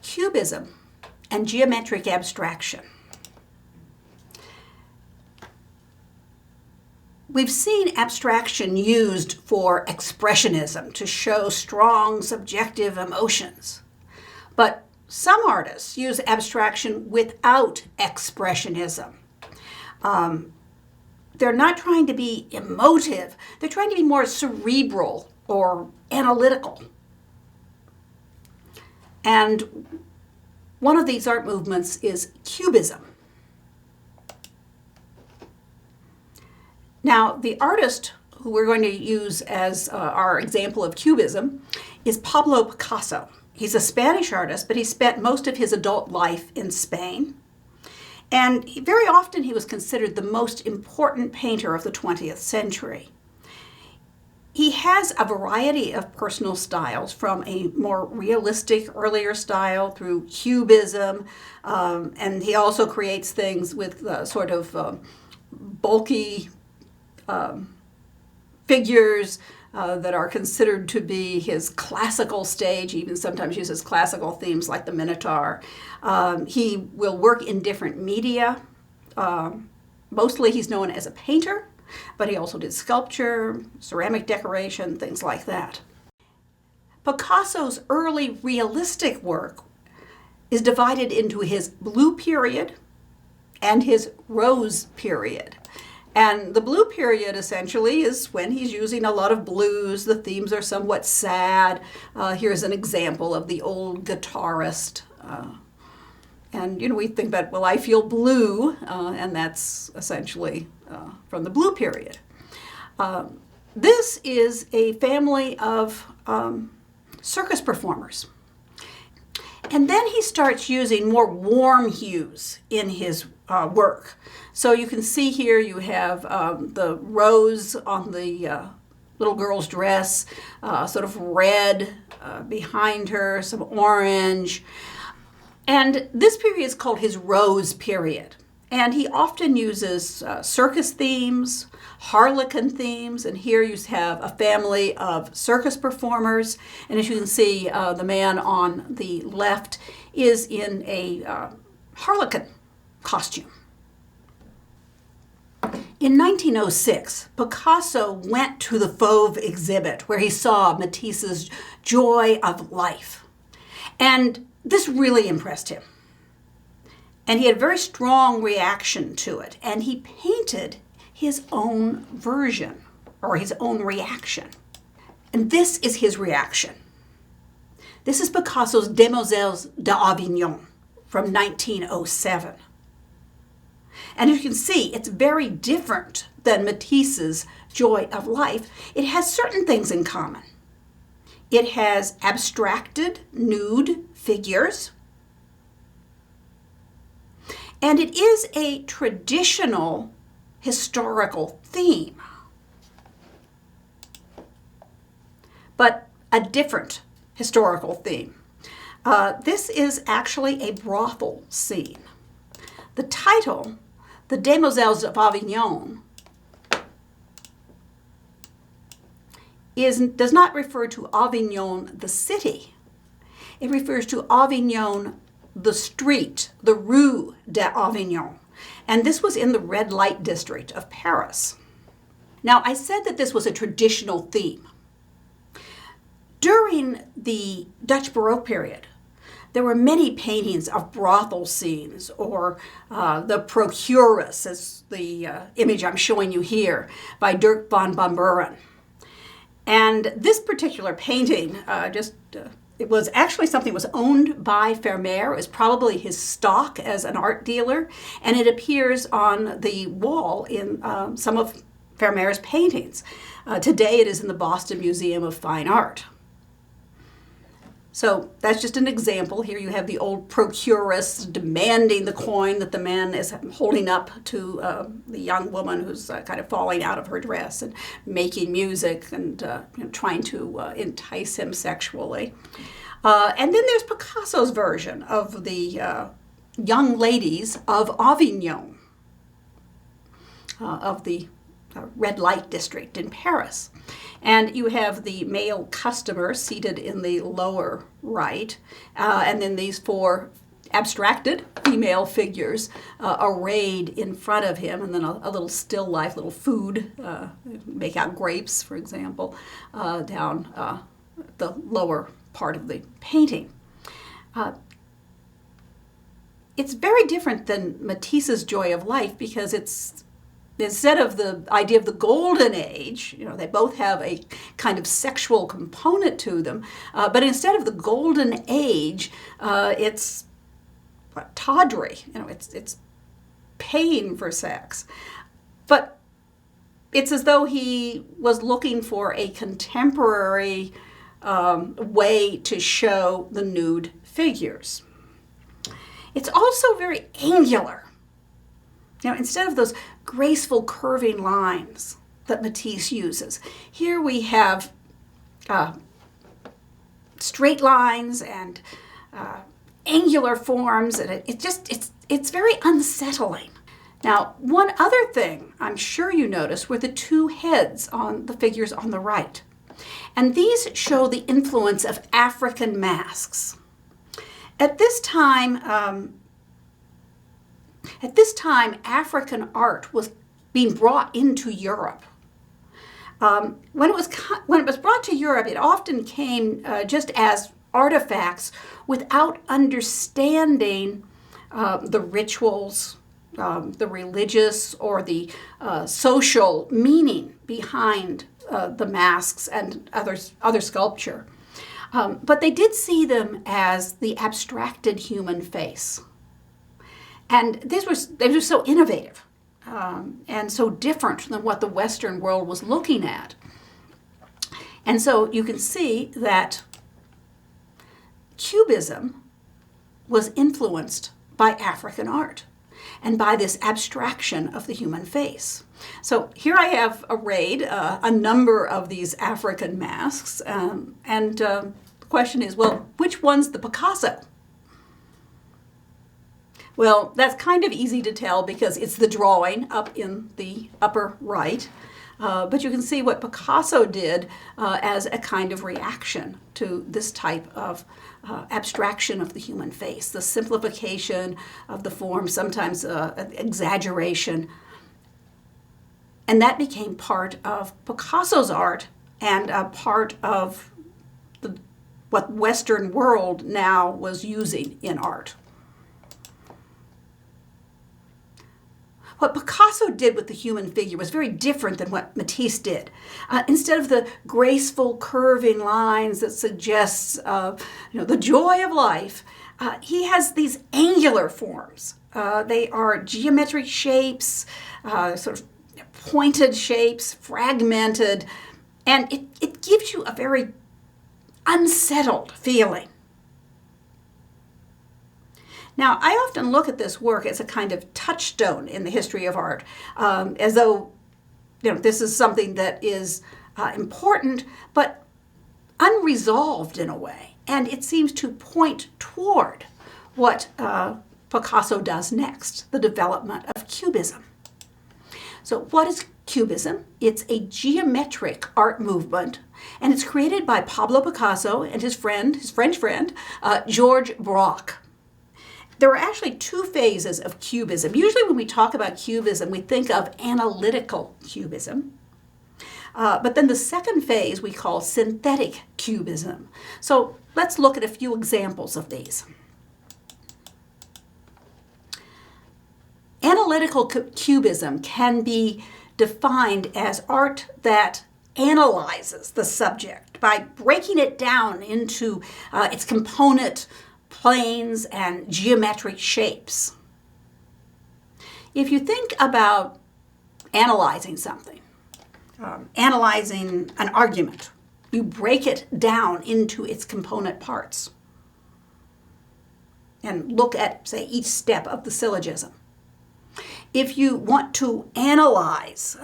Cubism and geometric abstraction. We've seen abstraction used for expressionism to show strong subjective emotions. But some artists use abstraction without expressionism. They're not trying to be emotive. They're trying to be more cerebral or analytical. And one of these art movements is Cubism. Now, the artist who we're going to use as our example of Cubism is Pablo Picasso. He's a Spanish artist, but he spent most of his adult life in Spain. And very often he was considered the most important painter of the 20th century. He has a variety of personal styles, from a more realistic earlier style through Cubism, and he also creates things with sort of bulky figures that are considered to be his classical stage. He even sometimes uses classical themes like the Minotaur. He will work in different media. Mostly he's known as a painter, but he also did sculpture, ceramic decoration, things like that. Picasso's early realistic work is divided into his blue period and his rose period. And the blue period essentially is when he's using a lot of blues. The themes are somewhat sad. Here's an example of the old guitarist. And, we think that, well, I feel blue, and that's essentially from the blue period. This is a family of circus performers. And then he starts using more warm hues in his work. So you can see here you have the rose on the little girl's dress, sort of red behind her, some orange. And this period is called his rose period. And he often uses circus themes, harlequin themes, and here you have a family of circus performers. And as you can see, the man on the left is in a harlequin costume. In 1906, Picasso went to the Fauve exhibit where he saw Matisse's Joy of Life. And this really impressed him. And he had a very strong reaction to it. And he painted his own version, or his own reaction. And this is his reaction. This is Picasso's Demoiselles d'Avignon from 1907. And as you can see, it's very different than Matisse's Joy of Life. It has certain things in common. It has abstracted, nude figures. And it is a traditional historical theme, but a different historical theme. This is actually a brothel scene. The title, The Demoiselles of Avignon, does not refer to Avignon, the city. It refers to Avignon, the street, the Rue d'Avignon. And this was in the red light district of Paris. Now, I said that this was a traditional theme. During the Dutch Baroque period, there were many paintings of brothel scenes, or the Procuress, as the image I'm showing you here, by Dirk van Bamburen. And this particular painting, it was actually something that was owned by Vermeer. It was probably his stock as an art dealer, and it appears on the wall in some of Vermeer's paintings. Today it is in the Boston Museum of Fine Art. So that's just an example. Here you have the old procuress demanding the coin that the man is holding up to the young woman who's kind of falling out of her dress, and making music and trying to entice him sexually. And then there's Picasso's version of the young ladies of Avignon, of the red light district in Paris. And you have the male customer seated in the lower right, and then these four abstracted female figures arrayed in front of him, and then a little still life, little food, make out grapes, for example, down the lower part of the painting. It's very different than Matisse's Joy of Life, because it's, instead of the idea of the golden age, they both have a kind of sexual component to them, but instead of the golden age, it's tawdry, it's paying for sex. But it's as though he was looking for a contemporary way to show the nude figures. It's also very angular. Instead of those graceful curving lines that Matisse uses, here we have straight lines and angular forms, and it's very unsettling. Now, one other thing I'm sure you noticed were the two heads on the figures on the right. And these show the influence of African masks. At this time, African art was being brought into Europe. When it was brought to Europe, it often came just as artifacts without understanding the rituals, the religious or the social meaning behind the masks and other sculpture. But they did see them as the abstracted human face. And they were so innovative and so different than what the Western world was looking at. And so you can see that Cubism was influenced by African art and by this abstraction of the human face. So here I have arrayed a number of these African masks, and the question is, well, which one's the Picasso? Well, that's kind of easy to tell because it's the drawing up in the upper right. But you can see what Picasso did as a kind of reaction to this type of abstraction of the human face, the simplification of the form, sometimes exaggeration. And that became part of Picasso's art and a part of what Western world now was using in art. What Picasso did with the human figure was very different than what Matisse did. Instead of the graceful curving lines that suggests the joy of life, he has these angular forms. They are geometric shapes, sort of pointed shapes, fragmented, and it gives you a very unsettled feeling. Now, I often look at this work as a kind of touchstone in the history of art, as though this is something that is important, but unresolved in a way. And it seems to point toward what Picasso does next, the development of Cubism. So what is Cubism? It's a geometric art movement, and it's created by Pablo Picasso and his French friend, Georges Braque. There are actually two phases of Cubism. Usually when we talk about Cubism, we think of analytical Cubism. But then the second phase we call synthetic Cubism. So let's look at a few examples of these. Analytical Cubism can be defined as art that analyzes the subject by breaking it down into its component planes and geometric shapes. If you think about analyzing something, analyzing an argument, you break it down into its component parts and look at, say, each step of the syllogism. If you want to analyze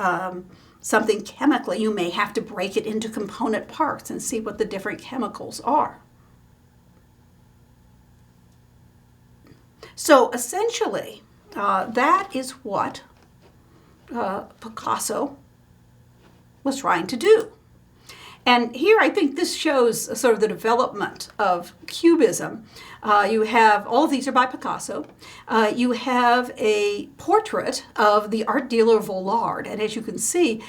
something chemically, you may have to break it into component parts and see what the different chemicals are. So essentially, that is what Picasso was trying to do. And here I think this shows sort of the development of Cubism. You have, all of these are by Picasso. You have a portrait of the art dealer Vollard, and as you can see,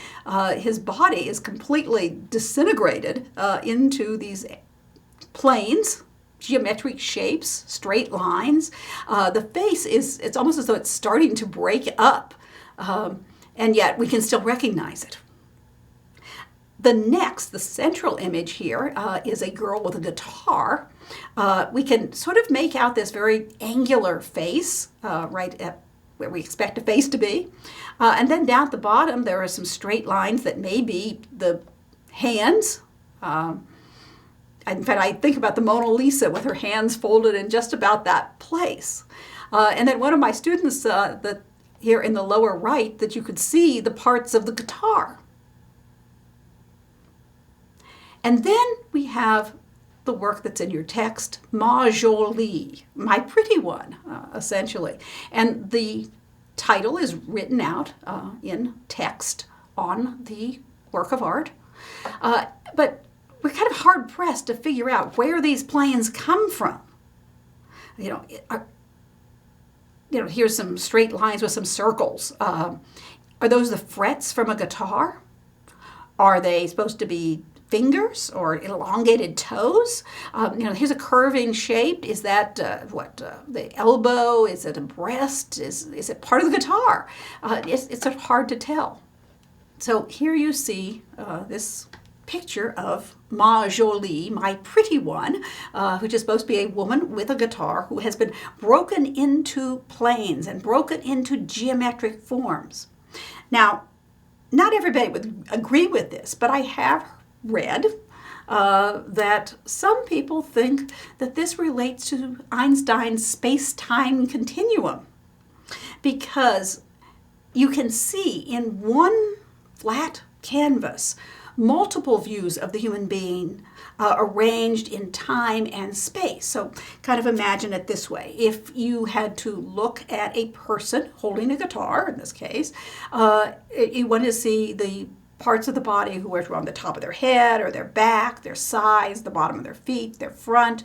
his body is completely disintegrated into these planes, geometric shapes, straight lines. The face it's almost as though it's starting to break up, and yet we can still recognize it. The central image here is a girl with a guitar. We can sort of make out this very angular face, right at where we expect a face to be. And then down at the bottom, there are some straight lines that may be the hands. In fact, I think about the Mona Lisa with her hands folded in just about that place. And then one of my students, here in the lower right, that you could see the parts of the guitar. And then we have the work that's in your text, Ma Jolie, my pretty one, essentially. And the title is written out in text on the work of art. But we're kind of hard-pressed to figure out where these planes come from. Here's some straight lines with some circles. Are those the frets from a guitar? Are they supposed to be fingers or elongated toes? Here's a curving shape. Is that the elbow? Is it a breast? Is it part of the guitar? It's sort of hard to tell. So here you see this picture of Ma Jolie, my pretty one, which is supposed to be a woman with a guitar who has been broken into planes and broken into geometric forms. Now, not everybody would agree with this, but I have read that some people think that this relates to Einstein's space-time continuum, because you can see in one flat canvas multiple views of the human being arranged in time and space. So kind of imagine it this way. If you had to look at a person holding a guitar, in this case, you want to see the parts of the body who are on the top of their head or their back, their sides, the bottom of their feet, their front,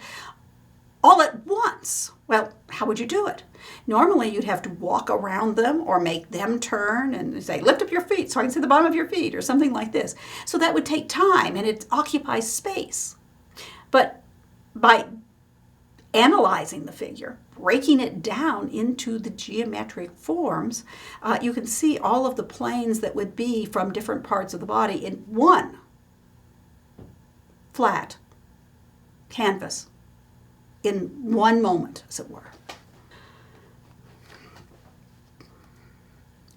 all at once. Well, how would you do it? Normally, you'd have to walk around them or make them turn and say, lift up your feet so I can see the bottom of your feet, or something like this. So that would take time and it occupies space. But by analyzing the figure, breaking it down into the geometric forms, you can see all of the planes that would be from different parts of the body in one flat canvas in one moment, as it were.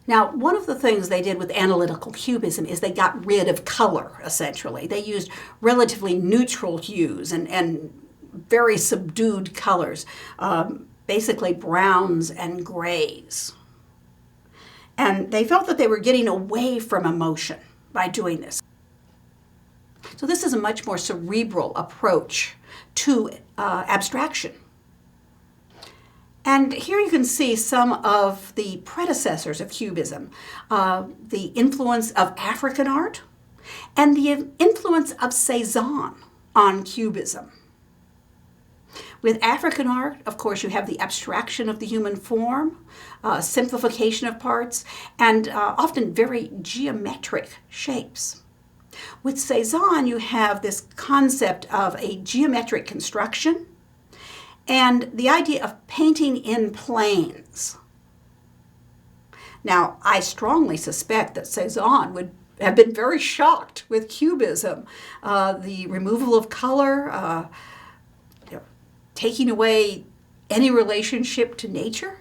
Now, one of the things they did with analytical cubism is they got rid of color, essentially. They used relatively neutral hues and very subdued colors, basically browns and grays. And they felt that they were getting away from emotion by doing this. So this is a much more cerebral approach to abstraction. And here you can see some of the predecessors of Cubism, the influence of African art and the influence of Cézanne on Cubism. With African art, of course, you have the abstraction of the human form, simplification of parts, and often very geometric shapes. With Cézanne, you have this concept of a geometric construction and the idea of painting in planes. Now, I strongly suspect that Cézanne would have been very shocked with Cubism, the removal of color, taking away any relationship to nature.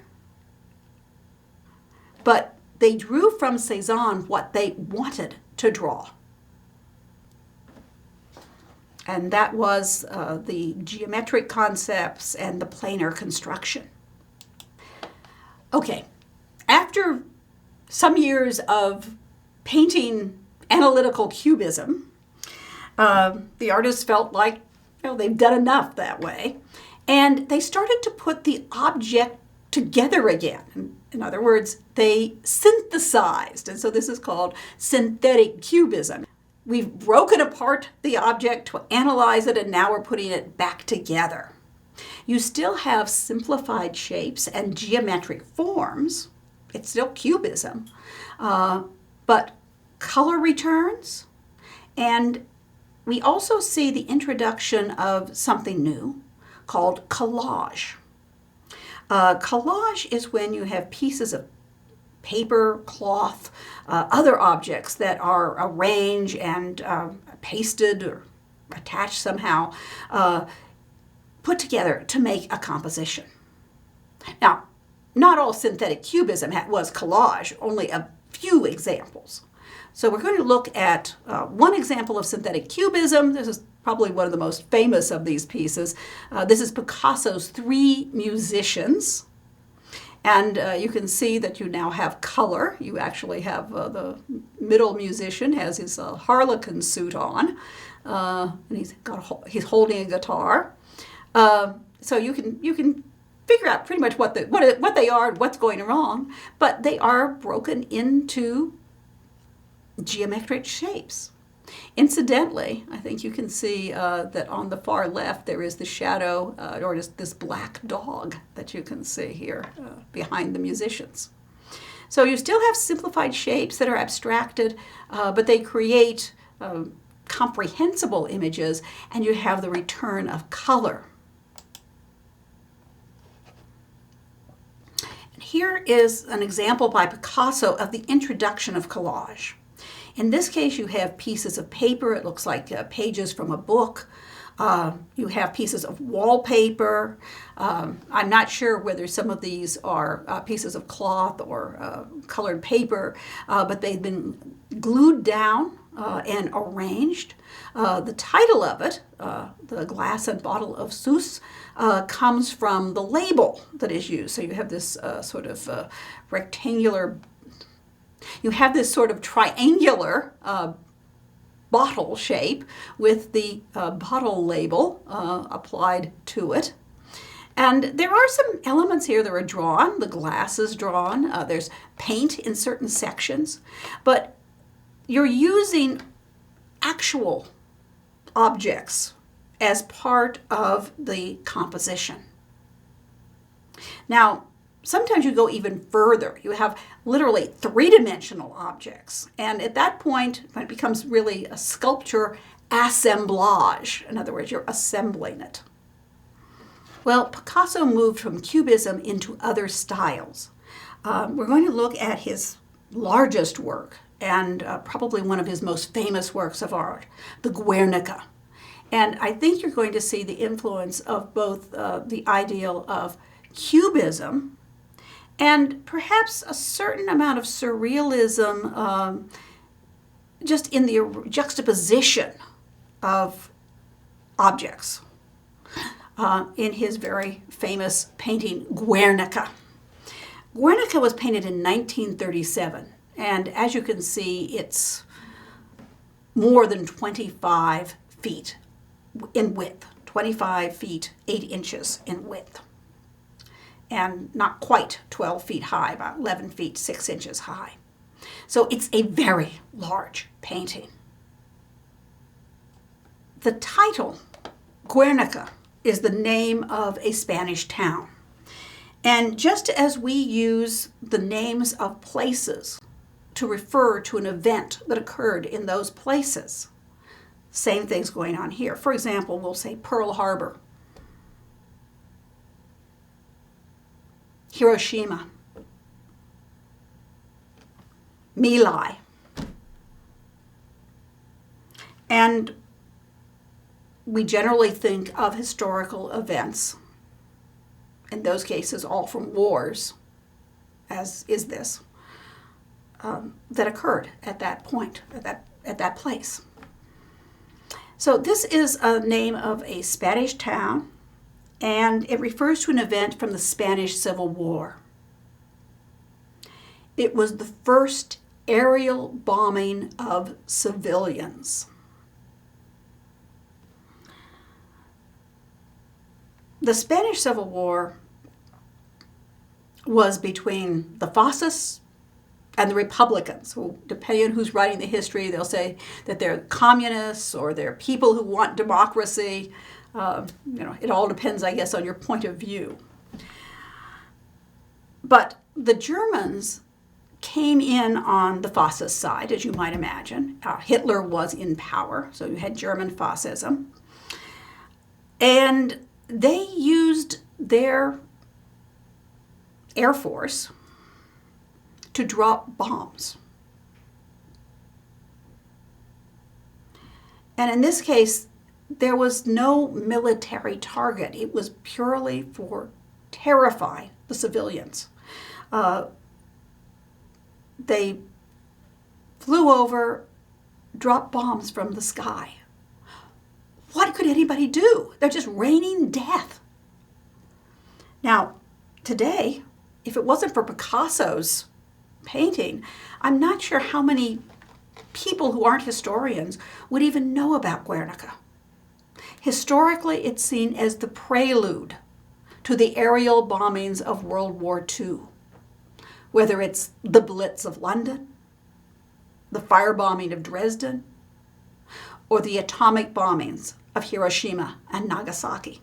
But they drew from Cézanne what they wanted to draw. And that was the geometric concepts and the planar construction. Okay, after some years of painting analytical cubism, the artists felt like they've done enough that way. And they started to put the object together again. In other words, they synthesized. And so this is called synthetic cubism. we've broken apart the object to analyze it, and now we're putting it back together. You still have simplified shapes and geometric forms. It's still Cubism, but color returns, and we also see the introduction of something new called collage. Collage is when you have pieces of paper, cloth, other objects that are arranged and pasted or attached somehow, put together to make a composition. Now, not all synthetic cubism was collage, only a few examples. So we're going to look at one example of synthetic cubism. This is probably one of the most famous of these pieces. This is Picasso's Three Musicians. And you can see that you now have color. You actually have the middle musician has his harlequin suit on, and he's holding a guitar. So you can figure out pretty much what they are and what's going wrong, but they are broken into geometric shapes. Incidentally, I think you can see that on the far left there is the shadow, or just this black dog that you can see here behind the musicians. So you still have simplified shapes that are abstracted, but they create comprehensible images, and you have the return of color. And here is an example by Picasso of the introduction of collage. In this case, you have pieces of paper. It looks like pages from a book. You have pieces of wallpaper. I'm not sure whether some of these are pieces of cloth or colored paper, but they've been glued down and arranged. The title of it, The Glass and Bottle of Seuss, comes from the label that is used. So you have this sort of rectangular, you have this sort of triangular bottle shape with the bottle label applied to it. And there are some elements here that are drawn. The glass is drawn. There's paint in certain sections. But you're using actual objects as part of the composition. Now, sometimes you go even further. You have literally three-dimensional objects. And at that point, it becomes really a sculpture assemblage. In other words, you're assembling it. Well, Picasso moved from Cubism into other styles. We're going to look at his largest work and probably one of his most famous works of art, the Guernica. And I think you're going to see the influence of both the ideal of Cubism and perhaps a certain amount of surrealism just in the juxtaposition of objects in his very famous painting, Guernica. Guernica was painted in 1937, and as you can see, it's more than 25 feet in width, 25 feet, 8 inches in width, and not quite 12 feet high, about 11 feet, 6 inches high. So it's a very large painting. The title, Guernica, is the name of a Spanish town. And just as we use the names of places to refer to an event that occurred in those places, same thing's going on here. For example, we'll say Pearl Harbor, Hiroshima, My Lai. And we generally think of historical events, in those cases all from wars, as is this, that occurred at that point, at that place. So this is a name of a Spanish town, and it refers to an event from the Spanish Civil War. It was the first aerial bombing of civilians. The Spanish Civil War was between the Fascists and the Republicans, who, depending on who's writing the history, they'll say that they're communists or they're people who want democracy. It all depends, I guess, on your point of view. But the Germans came in on the fascist side, as you might imagine. Hitler was in power, so you had German fascism. And they used their Air Force to drop bombs. And in this case, there was no military target. It was purely for terrifying the civilians. They flew over, dropped bombs from the sky. What could anybody do? They're just raining death. Now, today, if it wasn't for Picasso's painting, I'm not sure how many people who aren't historians would even know about Guernica. Historically, it's seen as the prelude to the aerial bombings of World War II, whether it's the Blitz of London, the firebombing of Dresden, or the atomic bombings of Hiroshima and Nagasaki.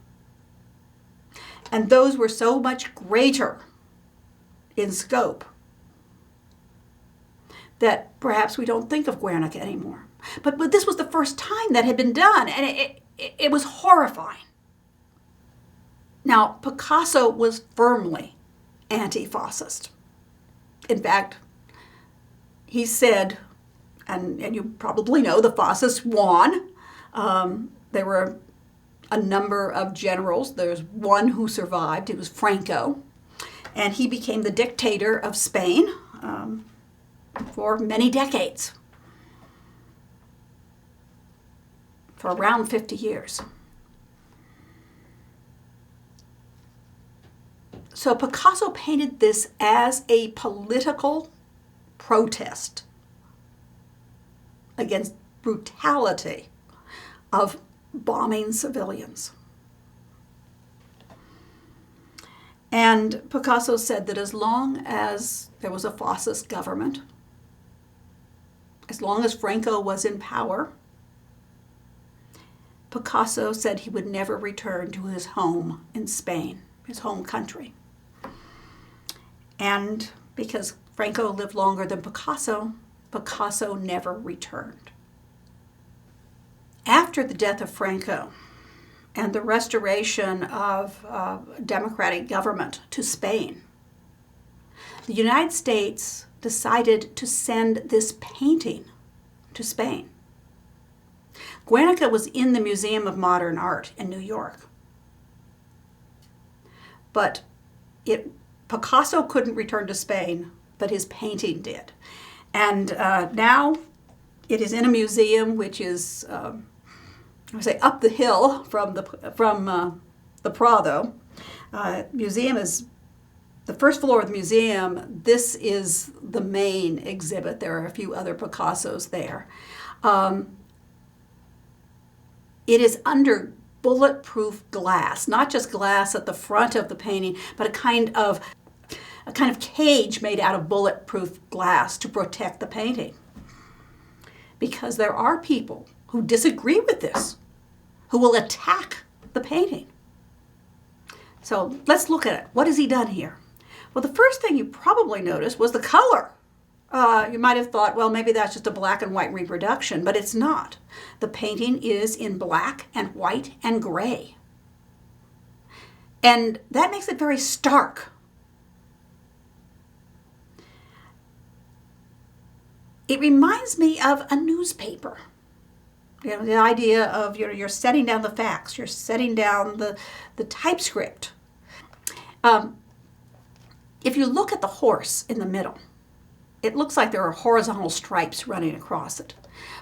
And those were so much greater in scope that perhaps we don't think of Guernica anymore. But this was the first time that had been done, and it was horrifying. Now, Picasso was firmly anti-Fascist. In fact, he said, and you probably know, the fascists won. There were a number of generals. There's one who survived. It was Franco. And he became the dictator of Spain for many decades, for around 50 years. So Picasso painted this as a political protest against brutality of bombing civilians. And Picasso said that as long as there was a fascist government, as long as Franco was in power, Picasso said he would never return to his home in Spain, his home country. And because Franco lived longer than Picasso, Picasso never returned. After the death of Franco and the restoration of democratic government to Spain, the United States decided to send this painting to Spain. Guernica was in the Museum of Modern Art in New York. But Picasso couldn't return to Spain, but his painting did. And now it is in a museum which is, up the hill from the Prado. Museum is the first floor of the museum. This is the main exhibit. There are a few other Picassos there. It is under bulletproof glass, not just glass at the front of the painting, but a kind of cage made out of bulletproof glass to protect the painting. Because there are people who disagree with this, who will attack the painting. So let's look at it. What has he done here? Well, the first thing you probably noticed was the color. You might have thought, well, maybe that's just a black and white reproduction, but it's not. The painting is in black and white and gray. And that makes it very stark. It reminds me of a newspaper. The idea of you're setting down the facts, you're setting down the typescript. If you look at the horse in the middle, it looks like there are horizontal stripes running across it.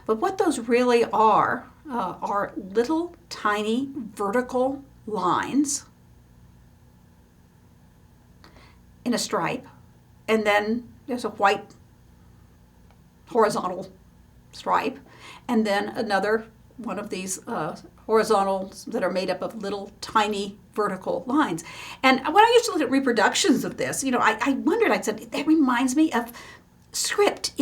But what those really are little tiny vertical lines in a stripe, and then there's a white horizontal stripe, and then another one of these horizontals that are made up of little tiny vertical lines. And when I used to look at reproductions of this, I wondered, I said, that reminds me of script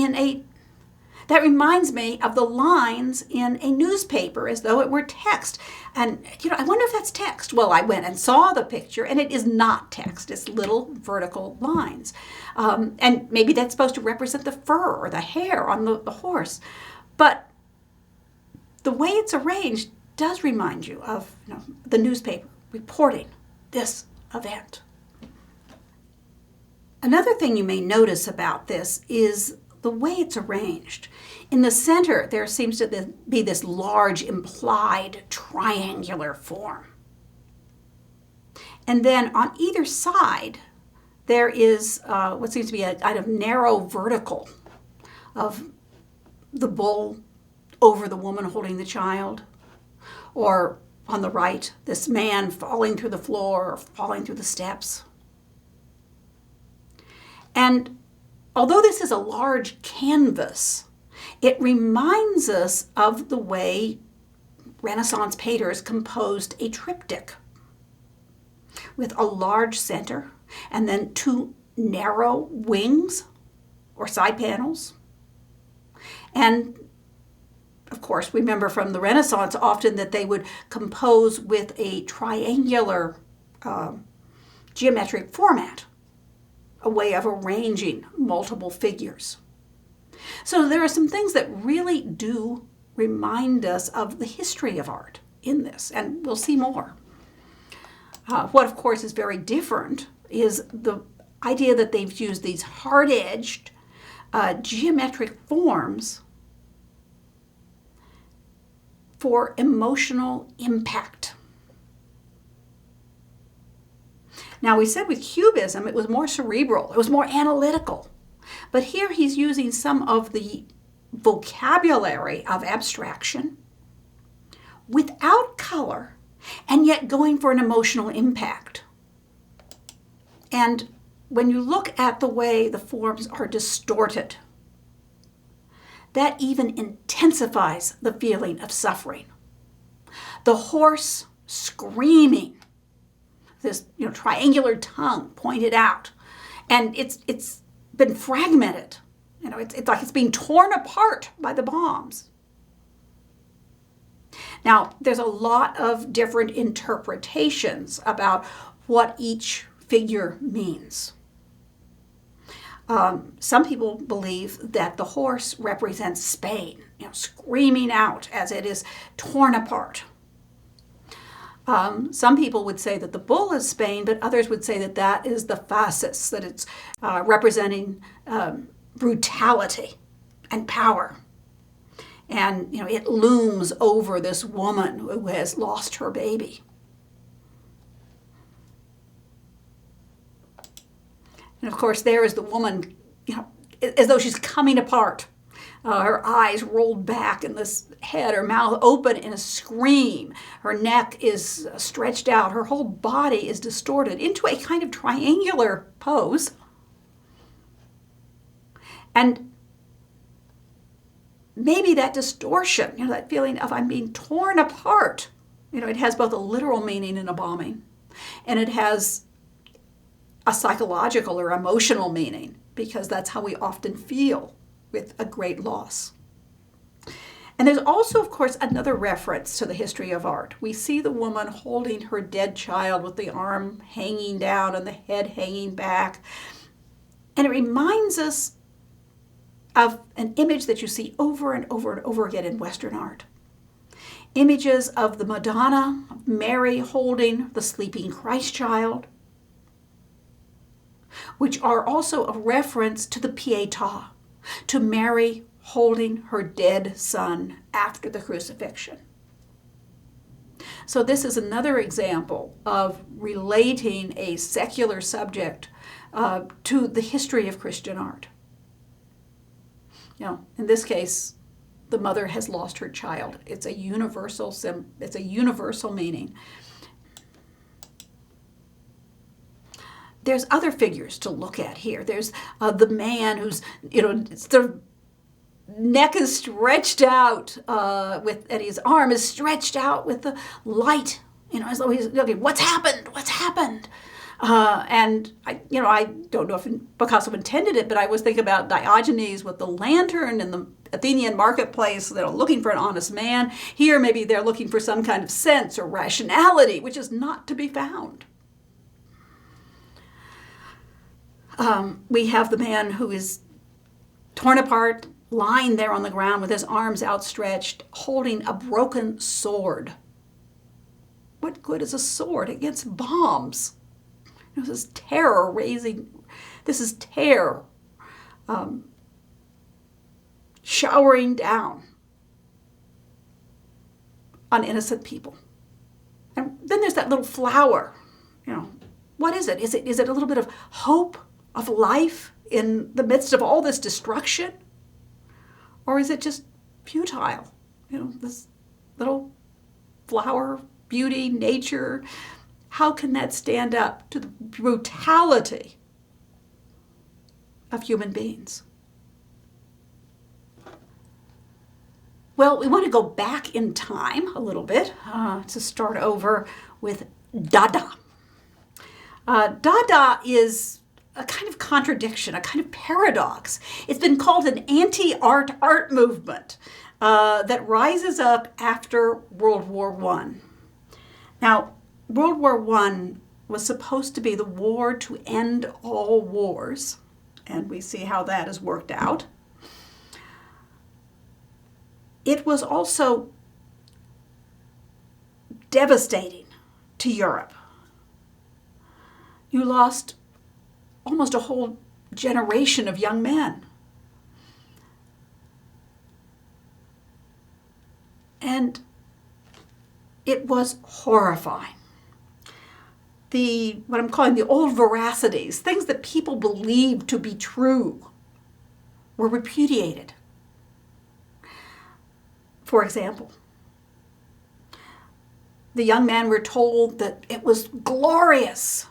that reminds me of the lines in a newspaper as though it were text. And, I wonder if that's text. Well, I went and saw the picture, and it is not text. It's little vertical lines. And maybe that's supposed to represent the fur or the hair on the horse. But the way it's arranged does remind you of the newspaper reporting this event. Another thing you may notice about this is the way it's arranged. In the center, there seems to be this large implied triangular form. And then on either side, there is what seems to be a kind of narrow vertical of the bull over the woman holding the child. Or on the right, this man falling through the floor or falling through the steps. And although this is a large canvas, it reminds us of the way Renaissance painters composed a triptych with a large center and then two narrow wings or side panels. And of course, remember from the Renaissance often that they would compose with a triangular geometric format, a way of arranging multiple figures. So there are some things that really do remind us of the history of art in this, and we'll see more. What, of course, is very different is the idea that they've used these hard-edged geometric forms for emotional impact. Now, we said with Cubism, it was more cerebral, it was more analytical. But here he's using some of the vocabulary of abstraction without color and yet going for an emotional impact. And when you look at the way the forms are distorted, that even intensifies the feeling of suffering. The horse screaming, this triangular tongue pointed out, and it's been fragmented. It's like it's being torn apart by the bombs. Now, there's a lot of different interpretations about what each figure means. Some people believe that the horse represents Spain, screaming out as it is torn apart. Some people would say that the bull is Spain, but others would say that that is the Fascists, that it's representing brutality and power. And, it looms over this woman who has lost her baby. And of course, there is the woman, as though she's coming apart. Her eyes rolled back and this head, her mouth open in a scream. Her neck is stretched out. Her whole body is distorted into a kind of triangular pose. And maybe that distortion, that feeling of I'm being torn apart, it has both a literal meaning in a bombing, and it has a psychological or emotional meaning, because that's how we often feel with a great loss. And there's also, of course, another reference to the history of art. We see the woman holding her dead child with the arm hanging down and the head hanging back. And it reminds us of an image that you see over and over and over again in Western art. Images of the Madonna, of Mary holding the sleeping Christ child, which are also a reference to the Pietà, to Mary holding her dead son after the crucifixion. So this is another example of relating a secular subject to the history of Christian art. In this case, the mother has lost her child. It's a universal meaning. There's other figures to look at here. There's the man who's, the neck is stretched out and his arm is stretched out with the light, as though he's, okay, what's happened? What's happened? And I don't know if Picasso intended it, but I was thinking about Diogenes with the lantern in the Athenian marketplace. They're looking for an honest man. Here, maybe they're looking for some kind of sense or rationality, which is not to be found. We have the man who is torn apart, lying there on the ground with his arms outstretched, holding a broken sword. What good is a sword against bombs? This is terror showering down on innocent people. And then there's that little flower. What is it? Is it a little bit of hope, of life in the midst of all this destruction? Or is it just futile? This little flower, beauty, nature, how can that stand up to the brutality of human beings? Well, we want to go back in time a little bit to start over with Dada. Dada is a kind of contradiction, a kind of paradox. It's been called an anti-art movement that rises up after World War I. Now, World War I was supposed to be the war to end all wars, and we see how that has worked out. It was also devastating to Europe. You lost almost a whole generation of young men. And it was horrifying. What I'm calling the old veracities, things that people believed to be true, were repudiated. For example, the young men were told that it was glorious,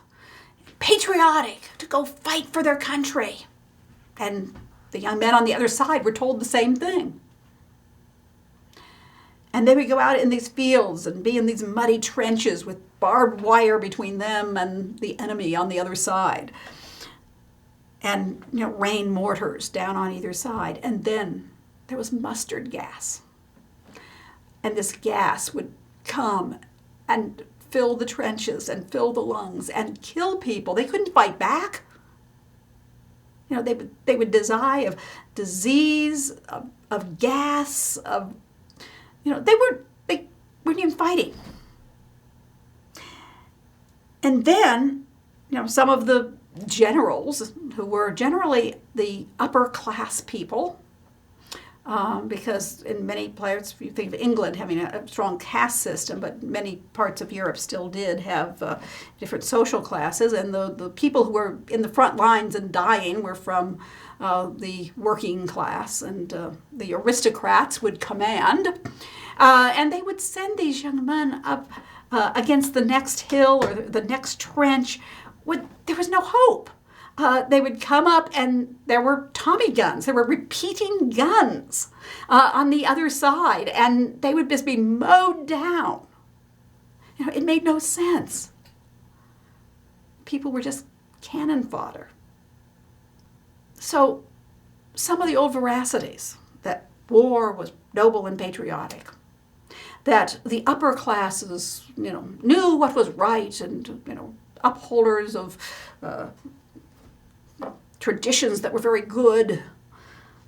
patriotic to go fight for their country. And the young men on the other side were told the same thing. And they would go out in these fields and be in these muddy trenches with barbed wire between them and the enemy on the other side. And, rain mortars down on either side. And then there was mustard gas. And this gas would come and fill the trenches and fill the lungs and kill people. They couldn't fight back. They would die of disease, of gas, of they weren't even fighting. And then, some of the generals, who were generally the upper class people, because in many parts, you think of England having a strong caste system, but many parts of Europe still did have different social classes, and the people who were in the front lines and dying were from the working class, and the aristocrats would command, and they would send these young men up against the next hill or the next trench. There was no hope. They would come up and there were Tommy guns. There were repeating guns on the other side, and they would just be mowed down. It made no sense. People were just cannon fodder. So some of the old veracities, that war was noble and patriotic, that the upper classes, knew what was right, and, upholders of traditions that were very good,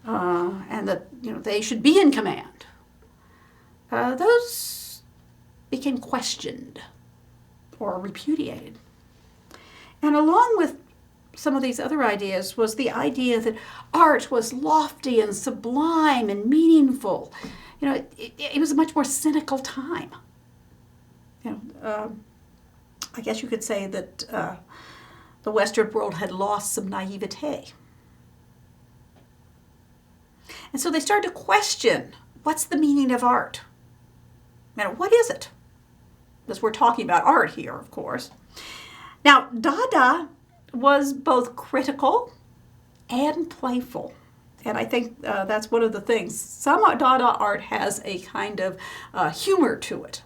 and that they should be in command. Those became questioned or repudiated. And along with some of these other ideas was the idea that art was lofty and sublime and meaningful. It was a much more cynical time. I guess you could say that the Western world had lost some naivete. And so they started to question, what's the meaning of art? What is it? Because we're talking about art here, of course. Now, Dada was both critical and playful. And I think that's one of the things. Some Dada art has a kind of humor to it.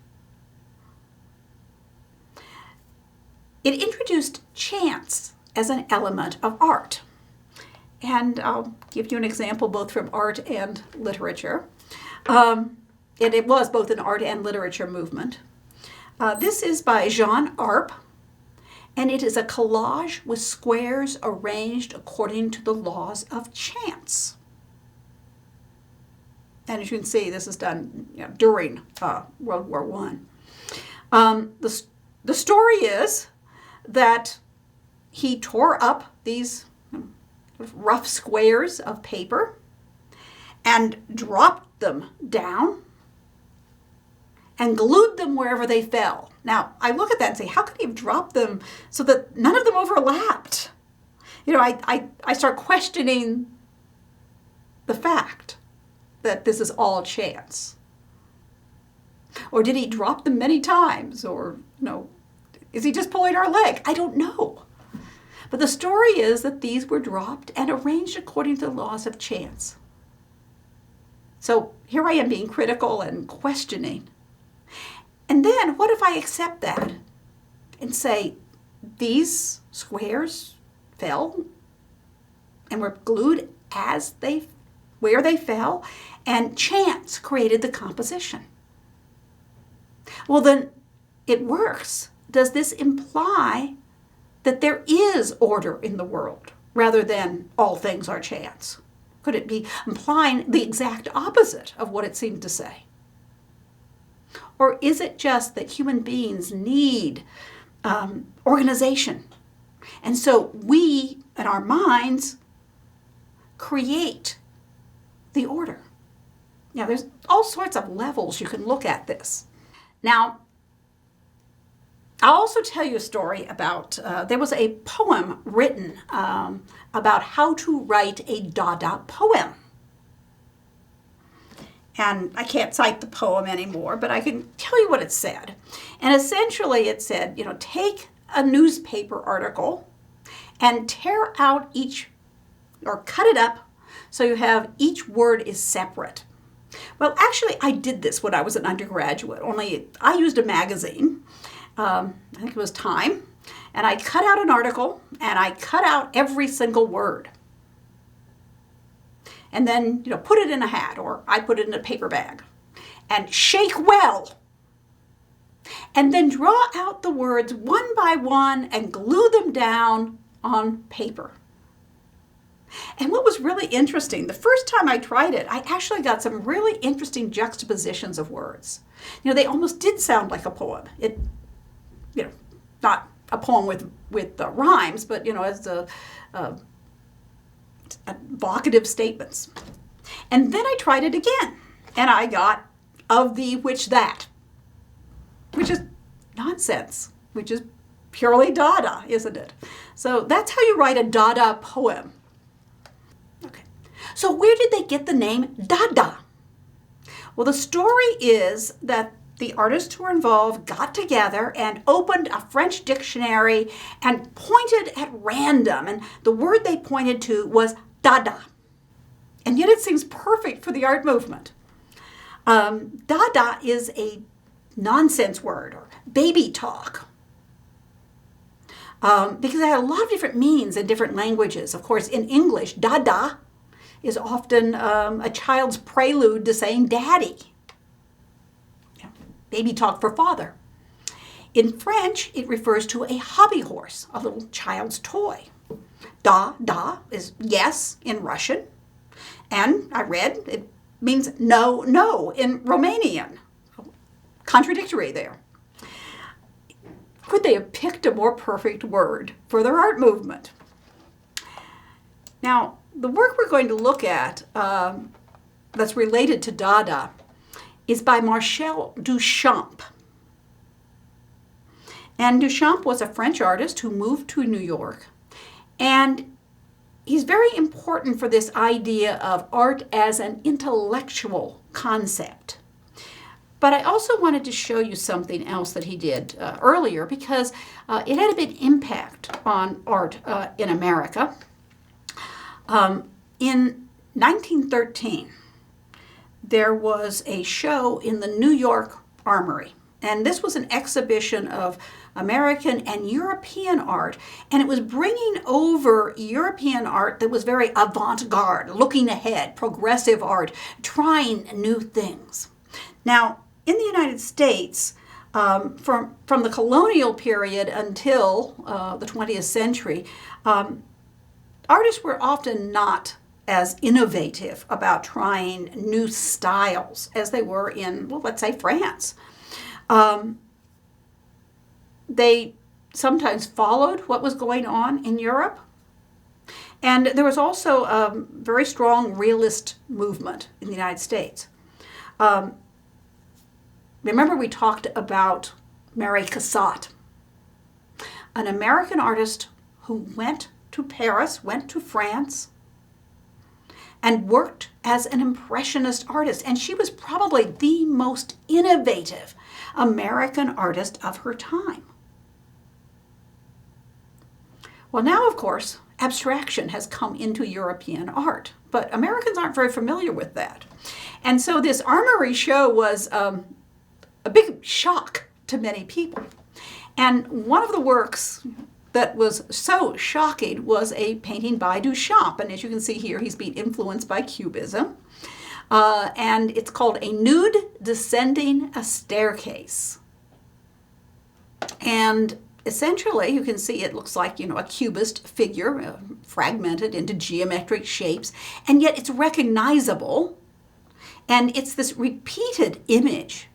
it introduced chance as an element of art. And I'll give you an example both from art and literature. And it was both an art and literature movement. This is by Jean Arp, and it is a collage with squares arranged according to the laws of chance. And as you can see, this is done during World War I. The story is that he tore up these rough squares of paper and dropped them down and glued them wherever they fell. Now, I look at that and say, how could he have dropped them so that none of them overlapped? I start questioning the fact that this is all chance. Or did he drop them many times? Or, is he just pulling our leg? I don't know. But the story is that these were dropped and arranged according to the laws of chance. So here I am being critical and questioning. And then what if I accept that and say, these squares fell and were glued where they fell, and chance created the composition? Well, then it works. Does this imply that there is order in the world rather than all things are chance? Could it be implying the exact opposite of what it seemed to say? Or is it just that human beings need organization? And so we, in our minds, create the order. Now, there's all sorts of levels you can look at this. Now, I'll also tell you a story about, there was a poem written about how to write a Dada poem. And I can't cite the poem anymore, but I can tell you what it said. And essentially it said, take a newspaper article and tear out or cut it up so you have each word is separate. Well, actually, I did this when I was an undergraduate, only I used a magazine. I think it was Time. And I cut out an article and I cut out every single word. And then, put it in a hat, or I put it in a paper bag, and shake well. And then draw out the words one by one and glue them down on paper. And what was really interesting, the first time I tried it, I actually got some really interesting juxtapositions of words. They almost did sound like a poem. It, not a poem with rhymes, but, as evocative statements. And then I tried it again, and I got of thee which that, which is nonsense, which is purely Dada, isn't it? So that's how you write a Dada poem. Okay. So where did they get the name Dada? Well, the story is that the artists who were involved got together and opened a French dictionary and pointed at random. And the word they pointed to was Dada. And yet it seems perfect for the art movement. Dada is a nonsense word, or baby talk. Because it had a lot of different meanings in different languages. Of course, in English, Dada is often a child's prelude to saying daddy. Baby talk for father. In French, it refers to a hobby horse, a little child's toy. Da is yes in Russian. And I read it means no in Romanian. Contradictory there. Could they have picked a more perfect word for their art movement? Now, the work we're going to look at that's related to Dada is by Marcel Duchamp. And Duchamp was a French artist who moved to New York. And he's very important for this idea of art as an intellectual concept. But I also wanted to show you something else that he did earlier, because it had a big impact on art in America. In 1913, there was a show in the New York Armory. And this was an exhibition of American and European art, and it was bringing over European art that was very avant-garde, looking ahead, progressive art, trying new things. Now, in the United States, from the colonial period until the 20th century, artists were often not as innovative about trying new styles as they were in, well, let's say France. They sometimes followed what was going on in Europe. And there was also a very strong realist movement in the United States. Remember we talked about Mary Cassatt, an American artist who went to Paris, went to France, and worked as an impressionist artist. And she was probably the most innovative American artist of her time. Well, now, of course, abstraction has come into European art, but Americans aren't very familiar with that. And so this Armory show was a big shock to many people. And one of the works that was so shocking was a painting by Duchamp. And as you can see here, he's being influenced by Cubism. And it's called A Nude Descending a Staircase. And essentially, you can see it looks like, a cubist figure, fragmented into geometric shapes, and yet it's recognizable. And it's this repeated image.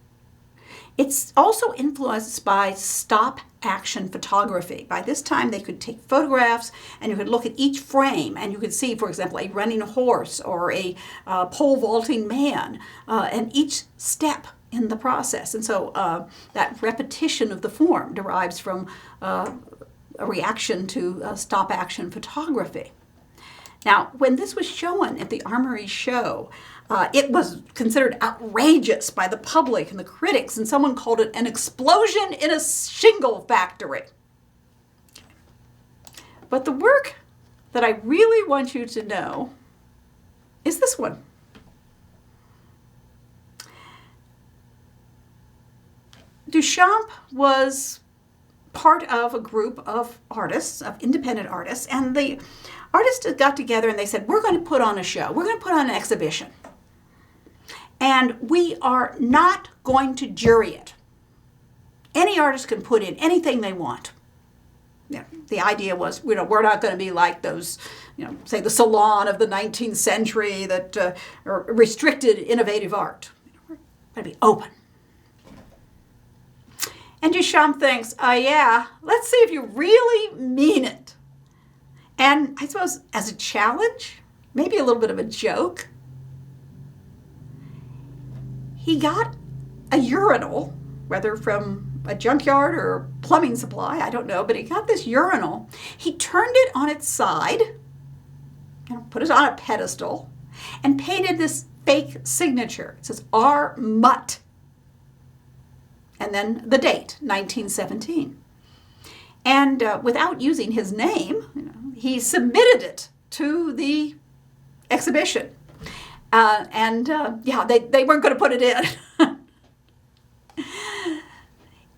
It's also influenced by stop-action photography. By this time, they could take photographs, and you could look at each frame, and you could see, for example, a running horse or a pole vaulting man, and each step in the process. And so that repetition of the form derives from a reaction to stop-action photography. Now, when this was shown at the Armory show, it was considered outrageous by the public and the critics, and someone called it an explosion in a shingle factory. But the work that I really want you to know is this one. Duchamp was part of a group of artists, of independent artists, and the artists got together and they said, we're going to put on a show. We're going to put on an exhibition. And we are not going to jury it. Any artist can put in anything they want. The idea was, we're not going to be like those, say the Salon of the 19th century that restricted innovative art. We're going to be open. And Duchamp thinks, yeah, let's see if you really mean it. And I suppose as a challenge, maybe a little bit of a joke, he got a urinal, whether from a junkyard or a plumbing supply, I don't know, but he got this urinal. He turned it on its side, put it on a pedestal, and painted this fake signature. It says R. Mutt. And then the date, 1917. And without using his name, he submitted it to the exhibition. They weren't going to put it in.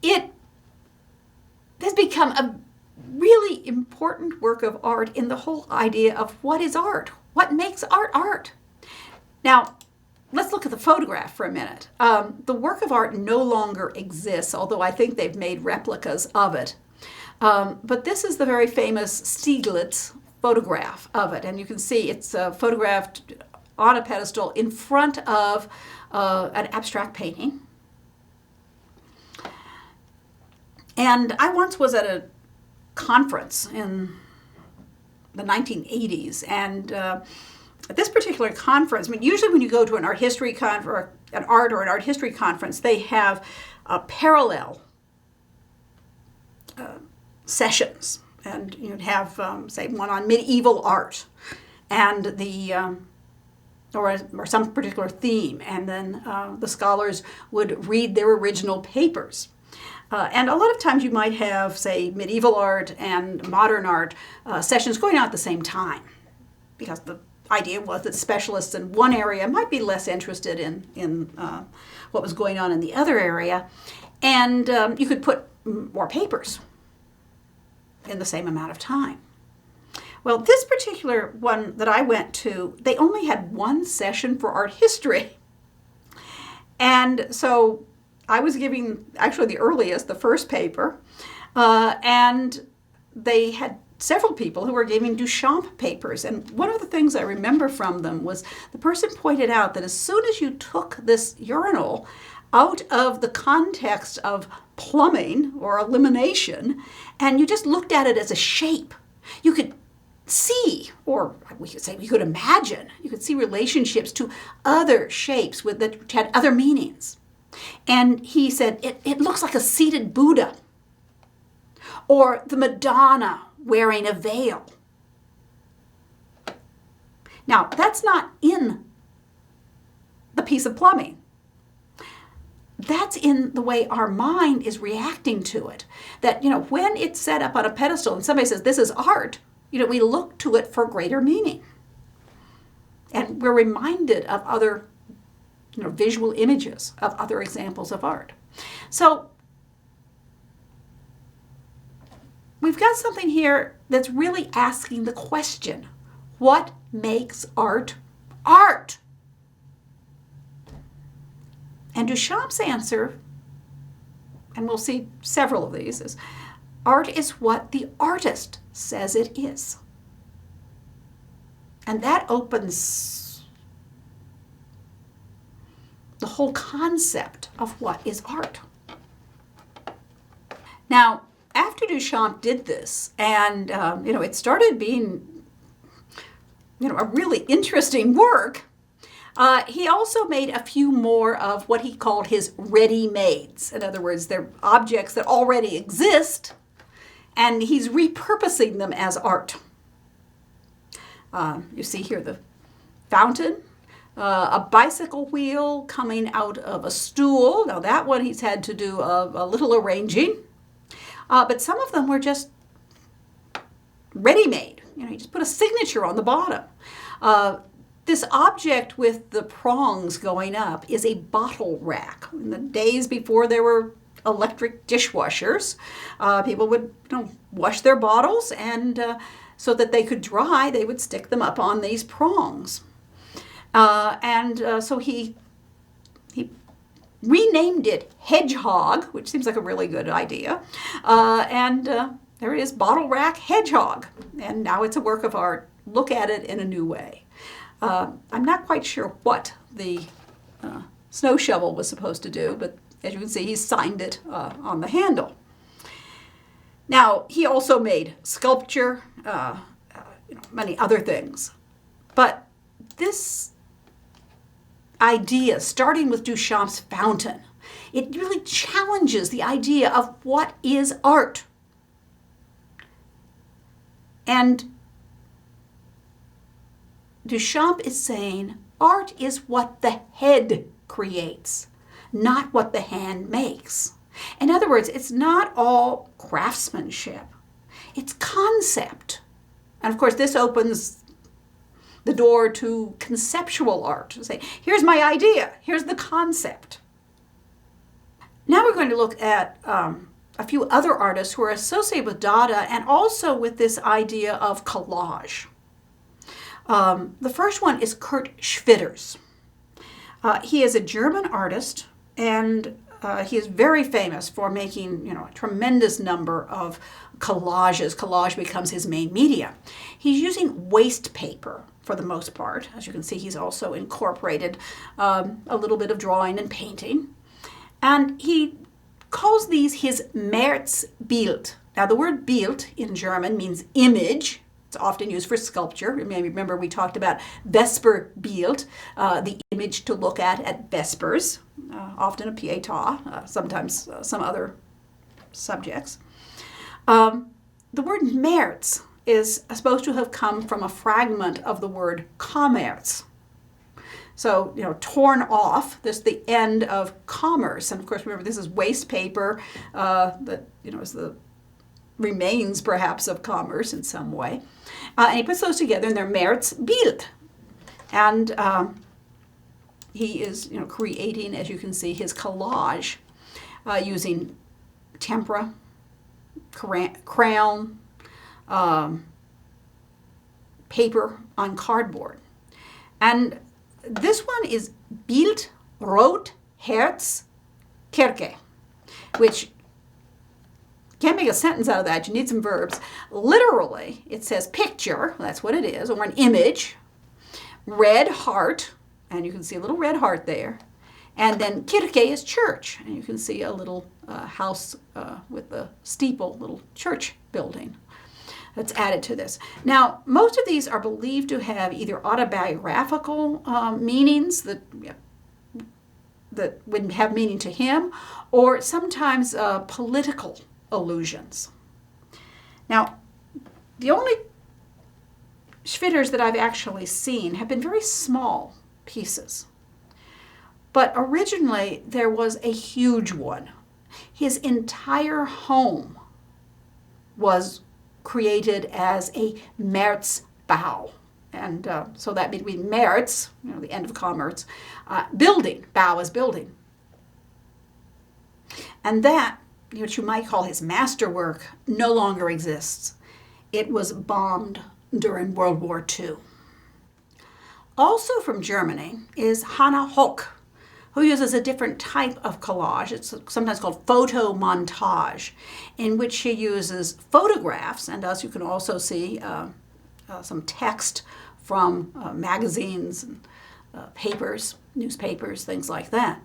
It has become a really important work of art in the whole idea of what is art, what makes art art. Now, let's look at the photograph for a minute. The work of art no longer exists, although I think they've made replicas of it. But this is the very famous Stieglitz photograph of it. And you can see it's photographed on a pedestal in front of an abstract painting. And I once was at a conference in the 1980s, and at this particular conference, usually when you go to an art history conference, an art history conference, they have parallel sessions, and you'd have, say, one on medieval art, and or some particular theme, and then the scholars would read their original papers. And a lot of times you might have, say, medieval art and modern art sessions going on at the same time, because the idea was that specialists in one area might be less interested in what was going on in the other area. And you could put more papers in the same amount of time. Well, this particular one that I went to, they only had one session for art history. And so I was giving actually the earliest, the first paper, and they had several people who were giving Duchamp papers. And one of the things I remember from them was the person pointed out that as soon as you took this urinal out of the context of plumbing or elimination, and you just looked at it as a shape, you could see, or we could say we could imagine, you could see relationships to other shapes that had other meanings. And he said, it looks like a seated Buddha, or the Madonna wearing a veil. Now, that's not in the piece of plumbing. That's in the way our mind is reacting to it. That, when it's set up on a pedestal and somebody says, this is art, we look to it for greater meaning. And we're reminded of other, visual images of other examples of art. So we've got something here that's really asking the question, what makes art art? And Duchamp's answer, and we'll see several of these, is art is what the artist says it is. And that opens the whole concept of what is art. Now, after Duchamp did this, and it started being, a really interesting work, he also made a few more of what he called his ready-mades. In other words, they're objects that already exist, and he's repurposing them as art. You see here the fountain, a bicycle wheel coming out of a stool. Now that one he's had to do a little arranging. But some of them were just ready-made. You just put a signature on the bottom. This object with the prongs going up is a bottle rack. In the days before there were electric dishwashers, people would wash their bottles, and so that they could dry, they would stick them up on these prongs. So he renamed it Hedgehog, which seems like a really good idea. There it is, Bottle Rack Hedgehog. And now it's a work of art. Look at it in a new way. I'm not quite sure what the snow shovel was supposed to do, but as you can see, he signed it on the handle. Now, he also made sculpture, many other things. But this idea, starting with Duchamp's fountain, it really challenges the idea of what is art. And Duchamp is saying art is what the head creates, not what the hand makes. In other words, it's not all craftsmanship. It's concept. And of course, this opens the door to conceptual art. To say, here's my idea, here's the concept. Now we're going to look at a few other artists who are associated with Dada and also with this idea of collage. The first one is Kurt Schwitters. He is a German artist, and he is very famous for making, a tremendous number of collages. Collage becomes his main media. He's using waste paper for the most part. As you can see, he's also incorporated a little bit of drawing and painting. And he calls these his Märzbild. Now, the word Bild in German means image. It's often used for sculpture. Remember, we talked about Vesperbild, the image to look at Vespers, often a pietà, sometimes some other subjects. The word März is supposed to have come from a fragment of the word Kommerz. So, torn off, this is the end of commerce. And of course, remember, this is waste paper that, is the remains perhaps of commerce in some way. And he puts those together and they're Märzbild. And he is, creating, as you can see, his collage using tempera, crayon, paper on cardboard. And this one is Bild, Rot, Herz, Kirche, which can't make a sentence out of that. You need some verbs. Literally, it says picture, that's what it is, or an image, red heart, and you can see a little red heart there. And then Kirche is church, and you can see a little house with a steeple, little church building that's added to this. Now, most of these are believed to have either autobiographical meanings that would have meaning to him, or sometimes political allusions. Now, the only Schwitters that I've actually seen have been very small pieces. But originally, there was a huge one. His entire home was created as a Märzbau. And so that between März, the end of commerce, building, Bau is building. And that, what you might call his masterwork, no longer exists. It was bombed during World War II. Also from Germany is Hannah Hoch, who uses a different type of collage. It's sometimes called photo montage, in which she uses photographs, and as you can also see, some text from magazines and papers, newspapers, things like that.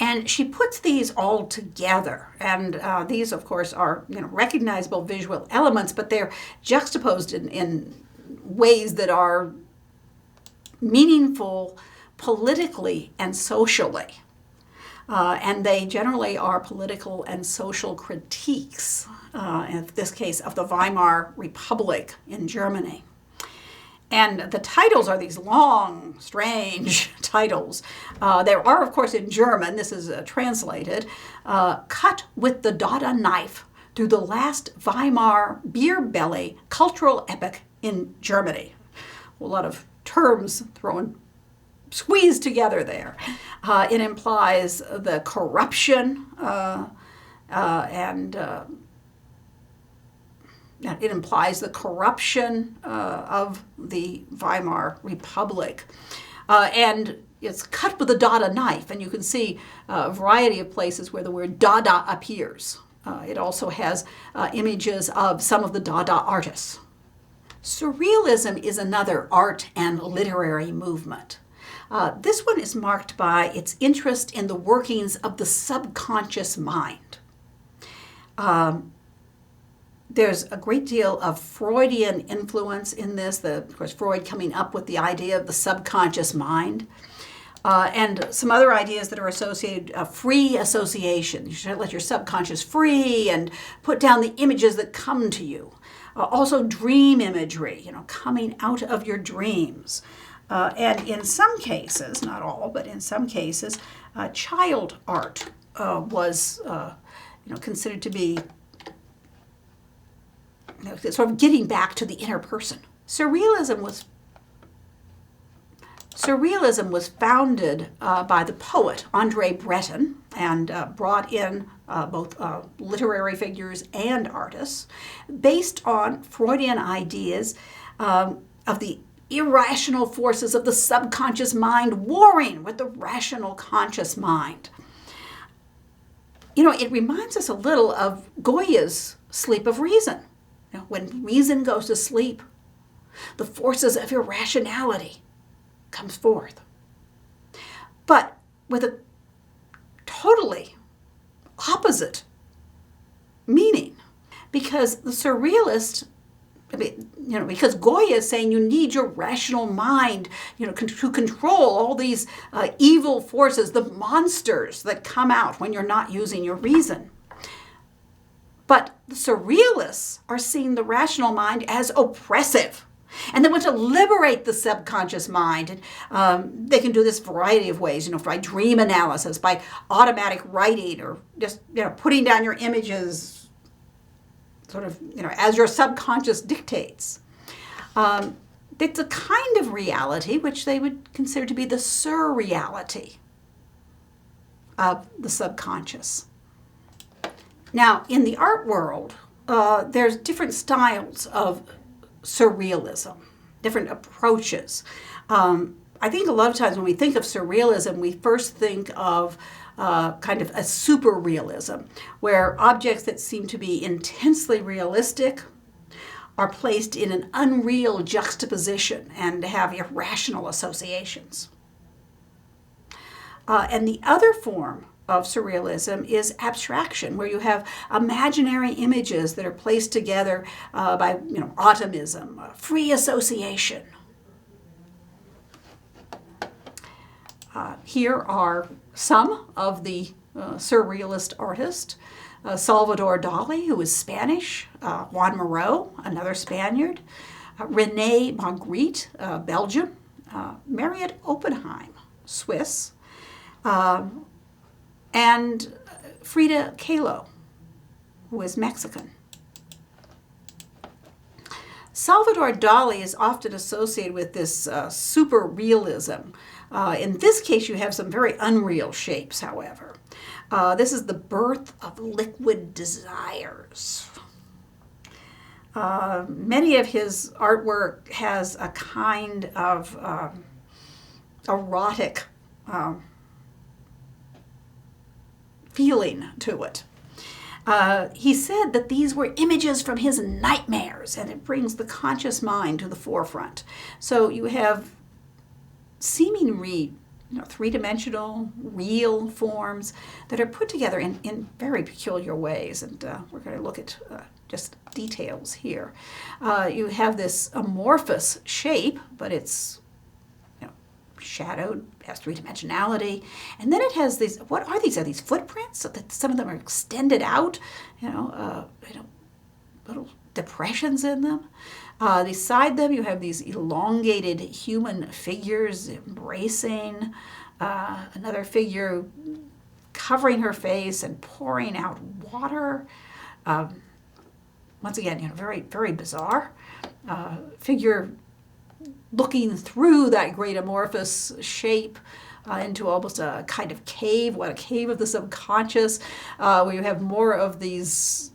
And she puts these all together, and these, of course, are recognizable visual elements, but they're juxtaposed in ways that are meaningful politically and socially. And they generally are political and social critiques, in this case of the Weimar Republic in Germany. And the titles are these long, strange titles. There are, of course, in German, this is translated, Cut with the Dada Knife Through the Last Weimar Beer Belly Cultural Epic in Germany. A lot of terms squeezed together there. It implies the corruption it implies the corruption of the Weimar Republic. And it's cut with a Dada knife, and you can see a variety of places where the word Dada appears. It also has images of some of the Dada artists. Surrealism is another art and literary movement. This one is marked by its interest in the workings of the subconscious mind. There's a great deal of Freudian influence in this, of course, Freud coming up with the idea of the subconscious mind, and some other ideas that are associated, free association. You should let your subconscious free and put down the images that come to you. Also dream imagery, coming out of your dreams. And in some cases, not all, but in some cases, child art was considered to be sort of getting back to the inner person. Surrealism was founded by the poet André Breton and brought in both literary figures and artists based on Freudian ideas of the irrational forces of the subconscious mind warring with the rational conscious mind. It reminds us a little of Goya's Sleep of Reason. When reason goes to sleep, the forces of irrationality comes forth. But with a totally opposite meaning, because the surrealist, because Goya is saying you need your rational mind, to control all these evil forces, the monsters that come out when you're not using your reason. But the surrealists are seeing the rational mind as oppressive. And they want to liberate the subconscious mind. And they can do this variety of ways, by dream analysis, by automatic writing, or just, putting down your images sort of, as your subconscious dictates. It's a kind of reality which they would consider to be the surreality of the subconscious. Now, in the art world, there's different styles of surrealism, different approaches. I think a lot of times when we think of surrealism, we first think of kind of a super realism, where objects that seem to be intensely realistic are placed in an unreal juxtaposition and have irrational associations. And the other form of surrealism is abstraction, where you have imaginary images that are placed together by atomism, free association. Here are some of the surrealist artists. Salvador Dali, who is Spanish, Juan Miró, another Spaniard, René Magritte, Belgium, Mariette Oppenheim, Swiss, and Frida Kahlo, who is Mexican. Salvador Dali is often associated with this super realism. In this case, you have some very unreal shapes, however. This is the birth of liquid desires. Many of his artwork has a kind of erotic feeling to it. He said that these were images from his nightmares, and it brings the conscious mind to the forefront. So you have seemingly three-dimensional, real forms that are put together in very peculiar ways, and we're going to look at just details here. You have this amorphous shape, but it's shadowed, has three-dimensionality, and then it has these. What are these? Are these footprints? So that some of them are extended out, little depressions in them. Beside them, you have these elongated human figures embracing, another figure covering her face and pouring out water. Once again, very, very bizarre. Figure looking through that great amorphous shape into almost a kind of cave, a cave of the subconscious, where you have more of these,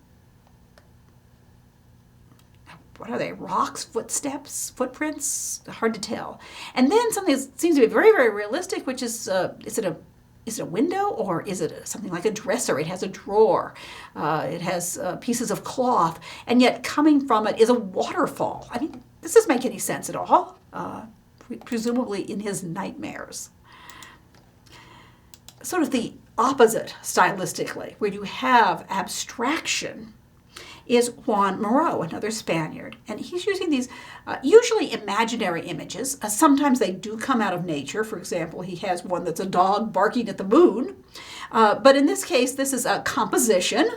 what are they, rocks, footprints? Hard to tell. And then something that seems to be very, very realistic, which is it a window, or is it something like a dresser? It has a drawer. It has pieces of cloth, and yet coming from it is a waterfall. I mean, this doesn't make any sense at all, presumably in his nightmares. Sort of the opposite stylistically, where you have abstraction, is Juan Miró, another Spaniard. And he's using these usually imaginary images. Sometimes they do come out of nature. For example, he has one that's a dog barking at the moon. But in this case, this is a composition,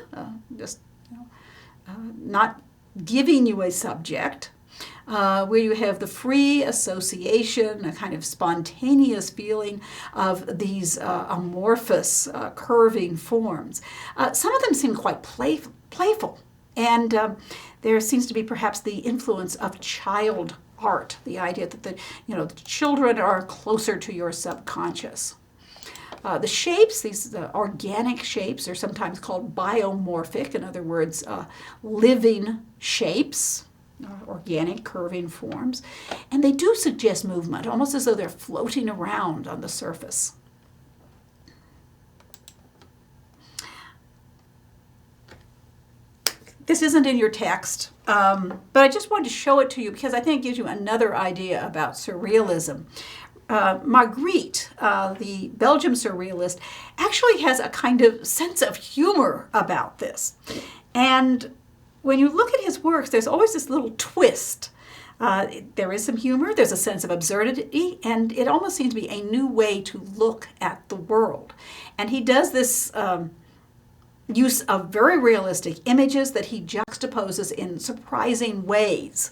not giving you a subject, where you have the free association, a kind of spontaneous feeling of these amorphous, curving forms. Some of them seem quite playful. And there seems to be perhaps the influence of child art, the idea that the children are closer to your subconscious. The shapes, these organic shapes, are sometimes called biomorphic, in other words, living shapes, organic curving forms, and they do suggest movement, almost as though they're floating around on the surface. This isn't in your text, but I just wanted to show it to you because I think it gives you another idea about surrealism. Magritte, the Belgian surrealist, actually has a kind of sense of humor about this. And when you look at his works, there's always this little twist. There is some humor, there's a sense of absurdity, and it almost seems to be a new way to look at the world. And he does this use of very realistic images that he juxtaposes in surprising ways.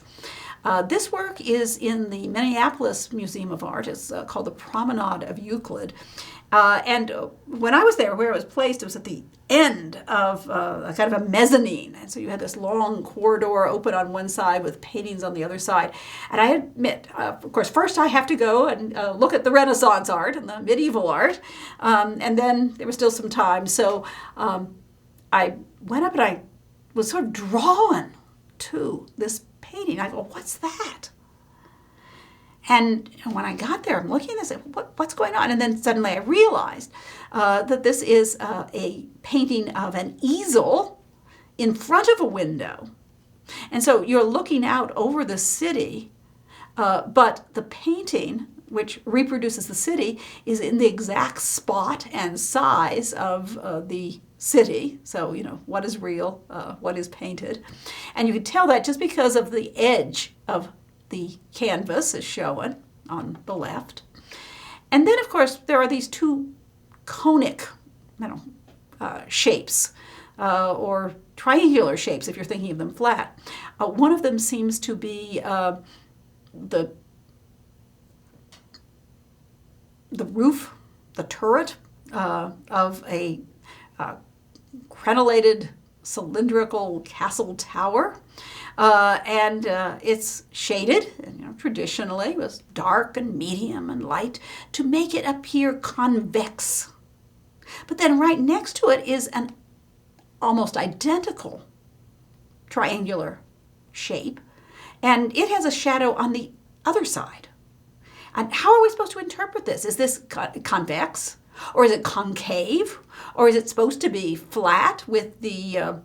This work is in the Minneapolis Museum of Art. It's called the Promenade of Euclid. And when I was there, where it was placed, it was at the end of a kind of a mezzanine. And so you had this long corridor open on one side with paintings on the other side. And I admit, of course, first I have to go and look at the Renaissance art and the medieval art. And then there was still some time. So I went up and I was sort of drawn to this painting. I go, what's that? And when I got there, I'm looking at this, what's going on? And then suddenly I realized that this is a painting of an easel in front of a window. And so you're looking out over the city, but the painting, which reproduces the city, is in the exact spot and size of the city. So, what is real, what is painted. And you can tell that just because of the edge of the canvas is shown on the left. And then, of course, there are these two conic, shapes, or triangular shapes if you're thinking of them flat. One of them seems to be the roof, the turret of a crenellated cylindrical castle tower. And it's shaded, traditionally, it was dark and medium and light to make it appear convex. But then right next to it is an almost identical triangular shape, and it has a shadow on the other side. And how are we supposed to interpret this? Is this convex, or is it concave, or is it supposed to be flat with the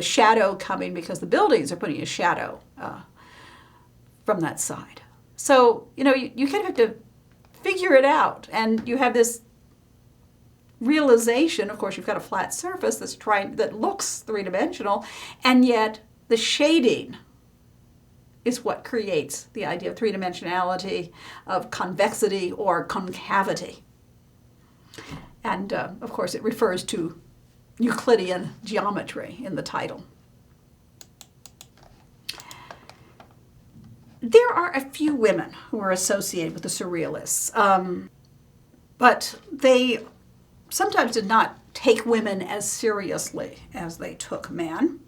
shadow coming because the buildings are putting a shadow from that side? So, you kind of have to figure it out, and you have this realization. Of course, you've got a flat surface that looks three-dimensional, and yet the shading is what creates the idea of three-dimensionality, of convexity or concavity. And, of course, it refers to Euclidean geometry in the title. There are a few women who are associated with the Surrealists, but they sometimes did not take women as seriously as they took men.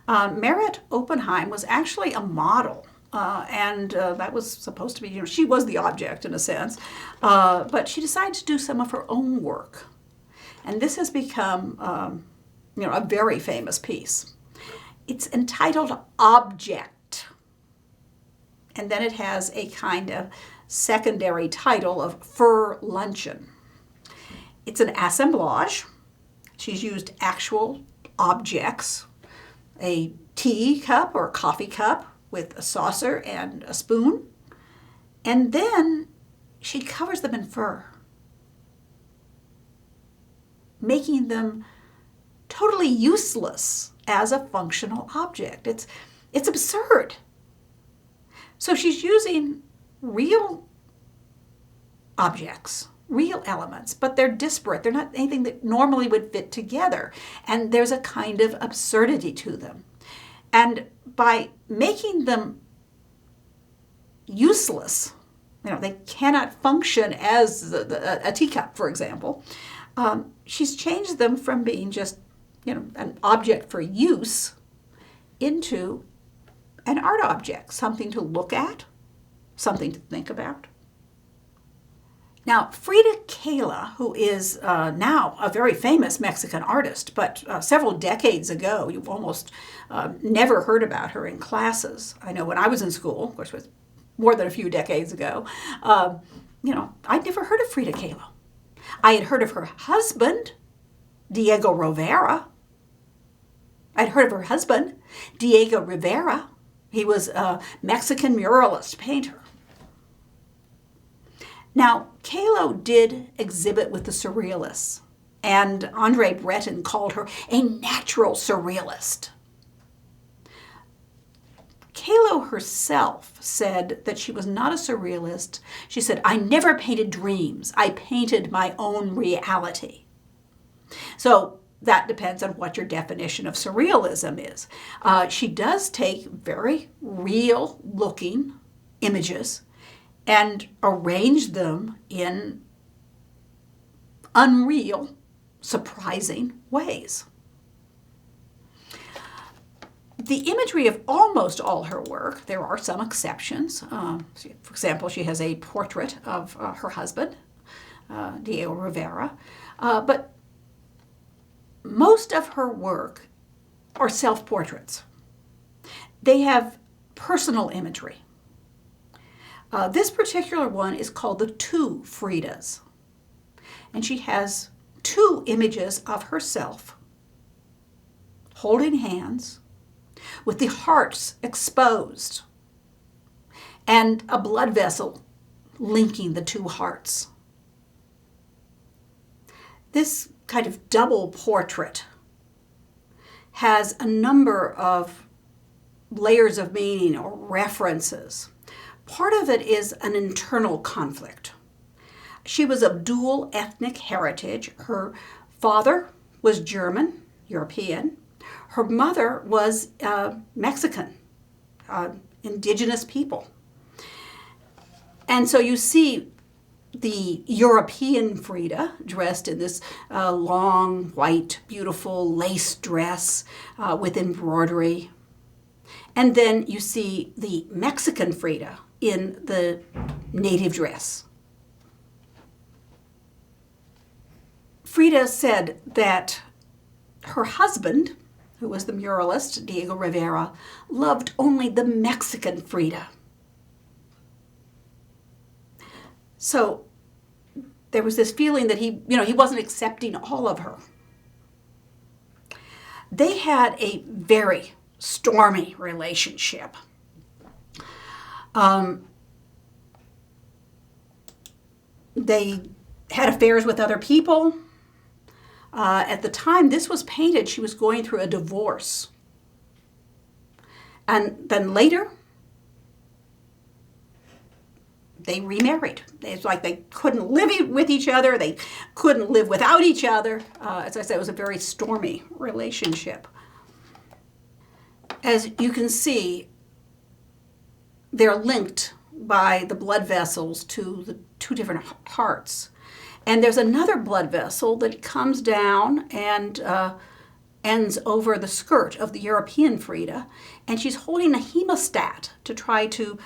Merritt Oppenheim was actually a model, and that was supposed to be, she was the object in a sense, but she decided to do some of her own work. And this has become, a very famous piece. It's entitled Object, and then it has a kind of secondary title of Fur Luncheon. It's an assemblage. She's used actual objects, a tea cup or a coffee cup with a saucer and a spoon, and then she covers them in fur, making them totally useless as a functional object. It's absurd. So she's using real objects, real elements, but they're disparate. They're not anything that normally would fit together. And there's a kind of absurdity to them. And by making them useless, they cannot function as a teacup, for example, she's changed them from being just, an object for use into an art object, something to look at, something to think about. Now, Frida Kahlo, who is now a very famous Mexican artist, but several decades ago, you've almost never heard about her in classes. I know when I was in school, of course it was more than a few decades ago, I'd never heard of Frida Kahlo. I had heard of her husband, Diego Rivera. I'd heard of her husband, Diego Rivera. He was a Mexican muralist painter. Now, Kahlo did exhibit with the Surrealists, and Andre Breton called her a natural surrealist. Kahlo herself said that she was not a surrealist. She said, "I never painted dreams. I painted my own reality." So that depends on what your definition of surrealism is. She does take very real-looking images and arrange them in unreal, surprising ways. The imagery of almost all her work, there are some exceptions. For example, she has a portrait of her husband, Diego Rivera. But most of her work are self-portraits. They have personal imagery. This particular one is called the Two Fridas. And she has two images of herself holding hands with the hearts exposed and a blood vessel linking the two hearts. This kind of double portrait has a number of layers of meaning or references. Part of it is an internal conflict. She was of dual ethnic heritage. Her father was German, European. Her mother was Mexican, indigenous people. And so you see the European Frida dressed in this long, white, beautiful lace dress with embroidery. And then you see the Mexican Frida in the native dress. Frida said that her husband, who was the muralist, Diego Rivera, loved only the Mexican Frida. So there was this feeling that he wasn't accepting all of her. They had a very stormy relationship. They had affairs with other people. At the time this was painted, she was going through a divorce. And then later, they remarried. It's like they couldn't live with each other. They couldn't live without each other. As I said, it was a very stormy relationship. As you can see, they're linked by the blood vessels to the two different hearts. And there's another blood vessel that comes down and ends over the skirt of the European Frida. And she's holding a hemostat to try to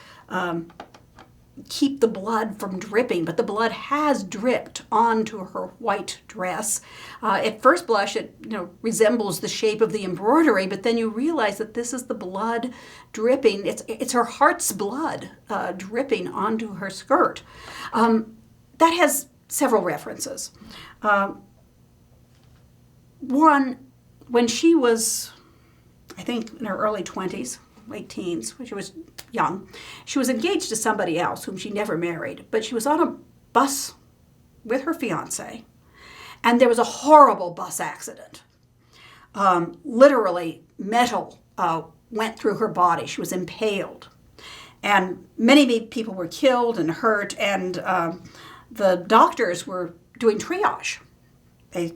keep the blood from dripping, but the blood has dripped onto her white dress. At first blush, it resembles the shape of the embroidery, but then you realize that this is the blood dripping. It's her heart's blood dripping onto her skirt. That has several references. One, when she was, I think, in her early 20s, late teens, when she was young, she was engaged to somebody else whom she never married, but she was on a bus with her fiance, and there was a horrible bus accident. Literally, metal went through her body. She was impaled. And many people were killed and hurt, and the doctors were doing triage. They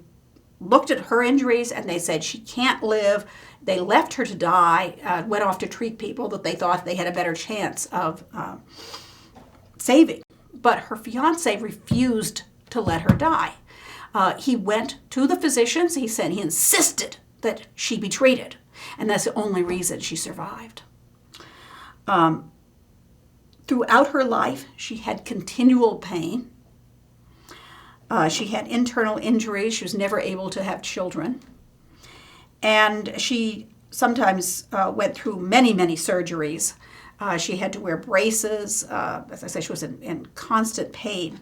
looked at her injuries and they said she can't live. They left her to die, went off to treat people that they thought they had a better chance of saving. But her fiance refused to let her die. He went to the physicians. He insisted that she be treated. And that's the only reason she survived. Throughout her life, she had continual pain. She had internal injuries. She was never able to have children. And she sometimes went through many, many surgeries. She had to wear braces. As I said, she was in constant pain.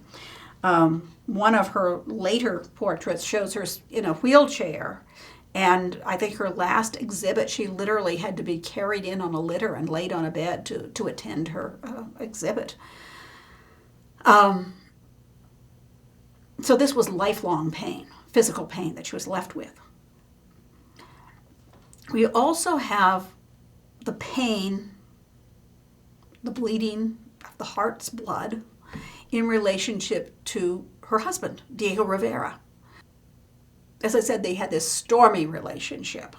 One of her later portraits shows her in a wheelchair. And I think her last exhibit, she literally had to be carried in on a litter and laid on a bed to attend her exhibit. So this was lifelong pain, physical pain that she was left with. We also have the pain, the bleeding of the heart's blood in relationship to her husband, Diego Rivera. As I said, they had this stormy relationship.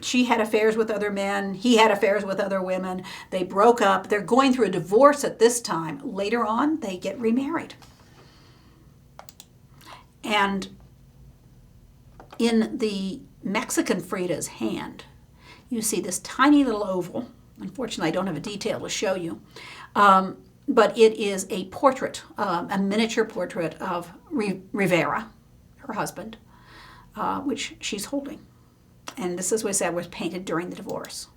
She had affairs with other men. He had affairs with other women. They broke up. They're going through a divorce at this time. Later on, they get remarried. And in the Mexican Frida's hand, you see this tiny little oval. Unfortunately, I don't have a detail to show you. But it is a portrait, a miniature portrait of Rivera, her husband. which she's holding. And this, as we said, was painted during the divorce.